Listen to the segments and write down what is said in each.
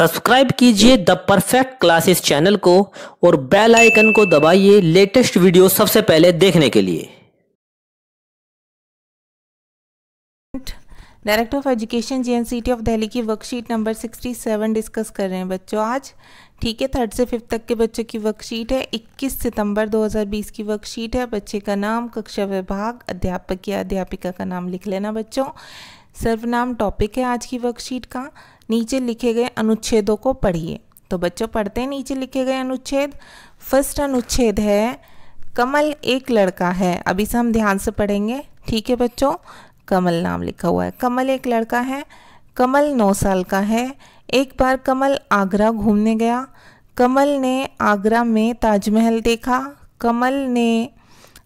Subscribe कीजिए the perfect classes channel को और बेल आइकन को दबाइए लेटेस्ट वीडियो सबसे पहले देखने के लिए। Director of education JNCT of Delhi की वर्कशीट नंबर 67 डिस्कस कर रहे हैं बच्चों आज। ठीक है, 3rd से 5th तक के बच्चों की वर्कशीट है। 21 सितंबर 2020 की वर्कशीट है। बच्चे का नाम, कक्षा विभाग, अध्यापक या अध्यापिका का नाम लिख लेना बच्चों। सर्वनाम टॉपिक है आज की वर्कशीट का। नीचे लिखे गए अनुच्छेदों को पढ़िए। तो बच्चों पढ़ते हैं नीचे लिखे गए अनुच्छेद। फर्स्ट अनुच्छेद है कमल एक लड़का है। अभी से हम ध्यान से पढ़ेंगे। ठीक है बच्चों, कमल नाम लिखा हुआ है। कमल एक लड़का है। कमल 9 साल का है। एक बार कमल आगरा घूमने गया। कमल ने आगरा में ताजमहल देखा। कमल ने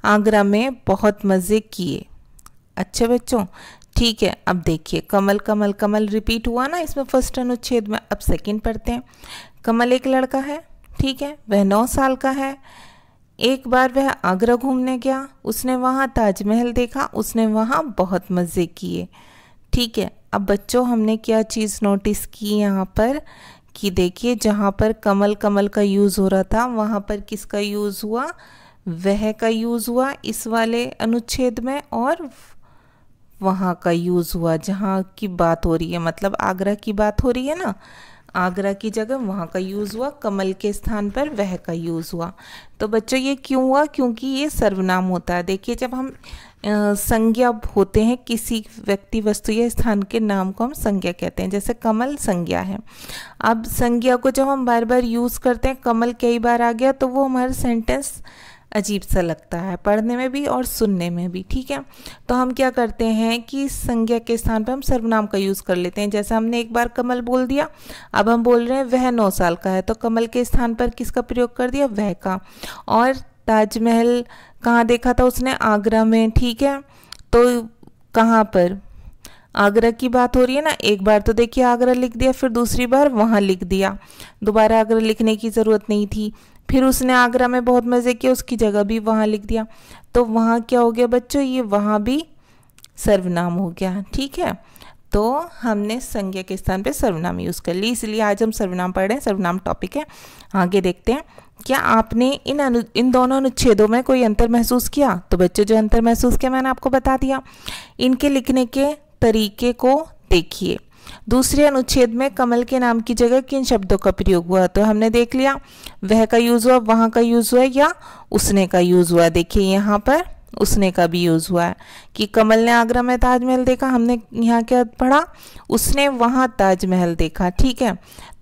आगरा में बहुत मज़े किए। अच्छे बच्चों, ठीक है। अब देखिए कमल कमल कमल रिपीट हुआ ना इसमें फर्स्ट अनुच्छेद में। अब सेकंड पढ़ते हैं। कमल एक लड़का है, ठीक है, वह 9 साल का है। एक बार वह आगरा घूमने गया। उसने वहाँ ताजमहल देखा। उसने वहाँ बहुत मज़े किए। ठीक है। अब बच्चों हमने क्या चीज़ नोटिस की यहाँ पर कि देखिए जहाँ पर कमल कमल का यूज़ हो रहा था वहाँ पर किसका यूज़ हुआ? वह का यूज़ हुआ इस वाले अनुच्छेद में, और वहाँ का यूज़ हुआ जहाँ की बात हो रही है, मतलब आगरा की बात हो रही है ना, आगरा की जगह वहाँ का यूज़ हुआ। कमल के स्थान पर वह का यूज़ हुआ। तो बच्चों ये क्यों हुआ? क्योंकि ये सर्वनाम होता है। देखिए जब हम संज्ञा होते हैं किसी व्यक्ति, वस्तु या स्थान के नाम को हम संज्ञा कहते हैं। जैसे कमल संज्ञा है। अब संज्ञा को जब हम बार बार यूज़ करते हैं, कमल कई बार आ गया तो वो हमारा सेंटेंस अजीब सा लगता है पढ़ने में भी और सुनने में भी। ठीक है, तो हम क्या करते हैं कि संज्ञा के स्थान पर हम सर्वनाम का यूज़ कर लेते हैं। जैसे हमने एक बार कमल बोल दिया, अब हम बोल रहे हैं वह 9 साल का है, तो कमल के स्थान पर किसका प्रयोग कर दिया? वह का। और ताजमहल कहाँ देखा था उसने? आगरा में। ठीक है, तो कहाँ पर? आगरा की बात हो रही है ना। एक बार तो देखिए आगरा लिख दिया, फिर दूसरी बार वहाँ लिख दिया। दोबारा आगरा लिखने की ज़रूरत नहीं थी। फिर उसने आगरा में बहुत मज़े किए, उसकी जगह भी वहाँ लिख दिया। तो वहाँ क्या हो गया बच्चों? ये वहाँ भी सर्वनाम हो गया। ठीक है, तो हमने संज्ञा के स्थान पे सर्वनाम यूज़ कर ली, इसलिए आज हम सर्वनाम पढ़ रहे हैं। सर्वनाम टॉपिक है। आगे देखते हैं। क्या आपने इन दोनों अनुच्छेदों में कोई अंतर महसूस किया? तो बच्चों जो अंतर महसूस किया मैंने आपको बता दिया। इनके लिखने के तरीके को देखिए। दूसरे अनुच्छेद में कमल के नाम की जगह किन शब्दों का प्रयोग हुआ? तो हमने देख लिया वह का यूज़ हुआ, वहाँ का यूज़ हुआ या उसने का यूज़ हुआ। देखिए यहाँ पर उसने का भी यूज़ हुआ है कि कमल ने आगरा में ताजमहल देखा। हमने यहाँ क्या पढ़ा? उसने वहाँ ताजमहल देखा। ठीक है,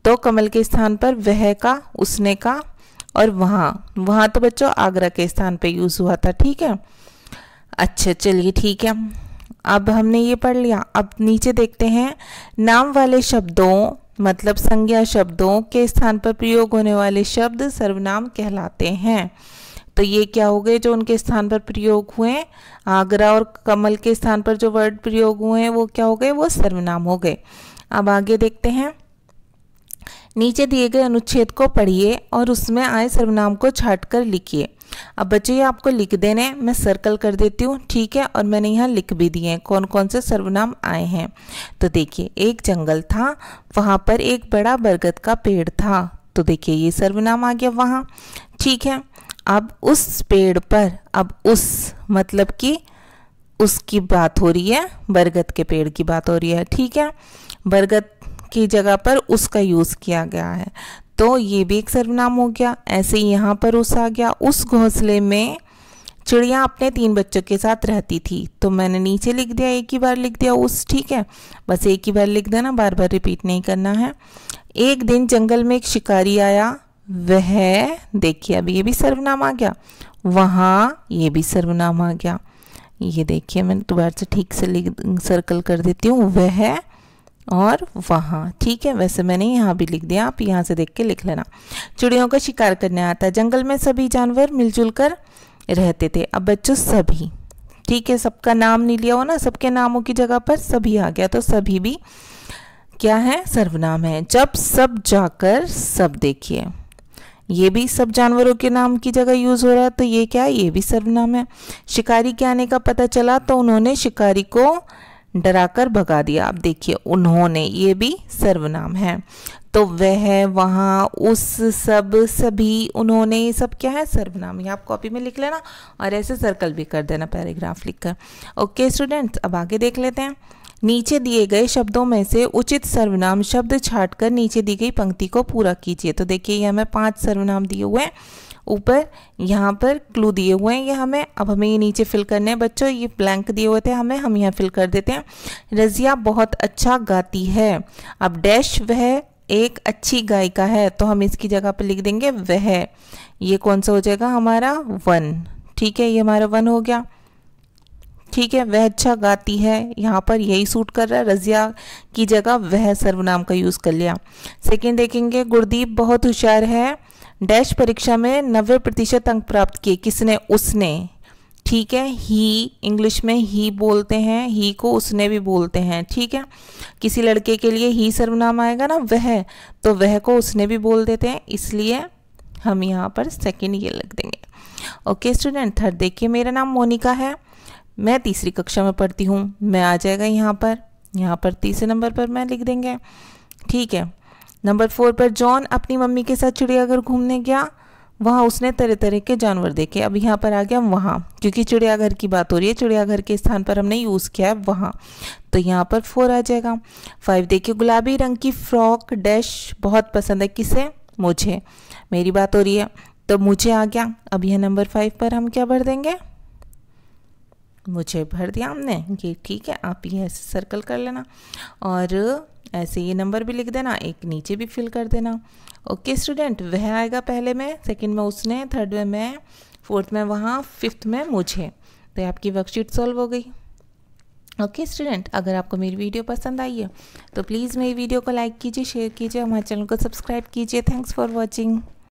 तो कमल के स्थान पर वह का, उसने का और वहाँ तो बच्चों आगरा के स्थान पर यूज़ हुआ था। ठीक है, अच्छा चलिए ठीक है, अब हमने ये पढ़ लिया। अब नीचे देखते हैं। नाम वाले शब्दों मतलब संज्ञा शब्दों के स्थान पर प्रयोग होने वाले शब्द सर्वनाम कहलाते हैं। तो ये क्या हो गए जो उनके स्थान पर प्रयोग हुए? आगरा और कमल के स्थान पर जो वर्ड प्रयोग हुए हैं वो क्या हो गए? वो सर्वनाम हो गए। अब आगे देखते हैं। नीचे दिए गए अनुच्छेद को पढ़िए और उसमें आए सर्वनाम को छांटकर लिखिए। अब बच्चों ये आपको लिख देने, मैं सर्कल कर देती हूँ। ठीक है, और मैंने यहाँ लिख भी दिए हैं कौन कौन से सर्वनाम आए हैं। तो देखिए एक जंगल था, वहाँ पर एक बड़ा बरगद का पेड़ था। तो देखिए ये सर्वनाम आ गया वहाँ। ठीक है, अब उस पेड़ पर, अब उस मतलब कि उसकी बात हो रही है, बरगद के पेड़ की बात हो रही है। ठीक है, बरगद की जगह पर उसका यूज़ किया गया है, तो ये भी एक सर्वनाम हो गया। ऐसे ही यहाँ पर उस आ गया। उस घोंसले में चिड़िया अपने 3 बच्चों के साथ रहती थी। तो मैंने नीचे लिख दिया, एक ही बार लिख दिया उस। ठीक है, बस एक ही बार लिख देना, बार बार रिपीट नहीं करना है। एक दिन जंगल में एक शिकारी आया। वह, देखिए अब ये भी सर्वनाम आ गया। वहाँ, ये भी सर्वनाम आ गया। ये देखिए मैं दोबारा से ठीक से सर्कल कर देती हूँ, वह और वहाँ। ठीक है, वैसे मैंने यहाँ भी लिख दिया, आप यहाँ से देख के लिख लेना। चिड़ियों का शिकार करने आता है। जंगल में सभी जानवर मिलजुल कर रहते थे। अब बच्चों सभी, ठीक है, सबका नाम नहीं लिया हो ना, सबके नामों की जगह पर सभी आ गया, तो सभी भी क्या है? सर्वनाम है। जब सब जाकर सब, देखिए ये भी सब जानवरों के नाम की जगह यूज हो रहा है, तो ये क्या है? ये भी सर्वनाम है। शिकारी के आने का पता चला तो उन्होंने शिकारी को डराकर भगा दिया। अब देखिए उन्होंने, ये भी सर्वनाम है। तो वह, वहाँ, उस, सब, सभी, उन्होंने, ये सब क्या है? सर्वनाम। ये आप कॉपी में लिख लेना और ऐसे सर्कल भी कर देना पैराग्राफ लिखकर। ओके स्टूडेंट्स, अब आगे देख लेते हैं। नीचे दिए गए शब्दों में से उचित सर्वनाम शब्द छांटकर नीचे दी गई पंक्ति को पूरा कीजिए। तो देखिए ये हमें 5 सर्वनाम दिए हुए हैं, ऊपर यहाँ पर क्लू दिए हुए हैं, ये हमें, अब हमें ये नीचे फिल करने हैं बच्चों। ये ब्लैंक दिए हुए थे हमें, हम यहाँ फिल कर देते हैं। रज़िया बहुत अच्छा गाती है। अब डैश, वह एक अच्छी गायिका है, तो हम इसकी जगह पर लिख देंगे वह। ये कौन सा हो जाएगा हमारा? 1। ठीक है, ये हमारा 1 हो गया। ठीक है, वह अच्छा गाती है, यहाँ पर यही सूट कर रहा है, रज़िया की जगह वह सर्वनाम का यूज़ कर लिया। सेकेंड देखेंगे, गुरदीप बहुत होशियार है। डैश परीक्षा में 90% अंक प्राप्त किए। किसने? उसने। ठीक है, ही, इंग्लिश में ही बोलते हैं, ही को उसने भी बोलते हैं। ठीक है, किसी लड़के के लिए ही सर्वनाम आएगा ना, वह, तो वह को उसने भी बोल देते हैं, इसलिए हम यहाँ पर सेकंड ये लिख देंगे। ओके स्टूडेंट, थर्ड देखिए, मेरा नाम मोनिका है, मैं तीसरी कक्षा में पढ़ती हूँ। मैं आ जाएगा यहाँ पर तीसरे नंबर पर मैं लिख देंगे। ठीक है, नंबर 4 पर जॉन अपनी मम्मी के साथ चिड़ियाघर घूमने गया, वहाँ उसने तरह तरह के जानवर देखे। अब यहाँ पर आ गया वहाँ, क्योंकि चिड़ियाघर की बात हो रही है, चिड़ियाघर के स्थान पर हमने यूज़ किया है वहाँ, तो यहाँ पर 4 आ जाएगा। 5 देखिए, गुलाबी रंग की फ्रॉक डैश बहुत पसंद है। किसे? मुझे, मेरी बात हो रही है, तो मुझे आ गया। अब यह नंबर 5 पर हम क्या भर देंगे? मुझे भर दिया हमने ये। ठीक है, आप ये ऐसे सर्कल कर लेना और ऐसे ये नंबर भी लिख देना, एक नीचे भी फिल कर देना। ओके स्टूडेंट, वह आएगा पहले में, सेकंड में उसने, थर्ड में मैं, फोर्थ में वहाँ, फिफ्थ में मुझे। तो आपकी वर्कशीट सॉल्व हो गई। ओके स्टूडेंट, अगर आपको मेरी वीडियो पसंद आई है तो प्लीज़ मेरी वीडियो को लाइक कीजिए, शेयर कीजिए, हमारे चैनल को सब्सक्राइब कीजिए। Thanks for watching.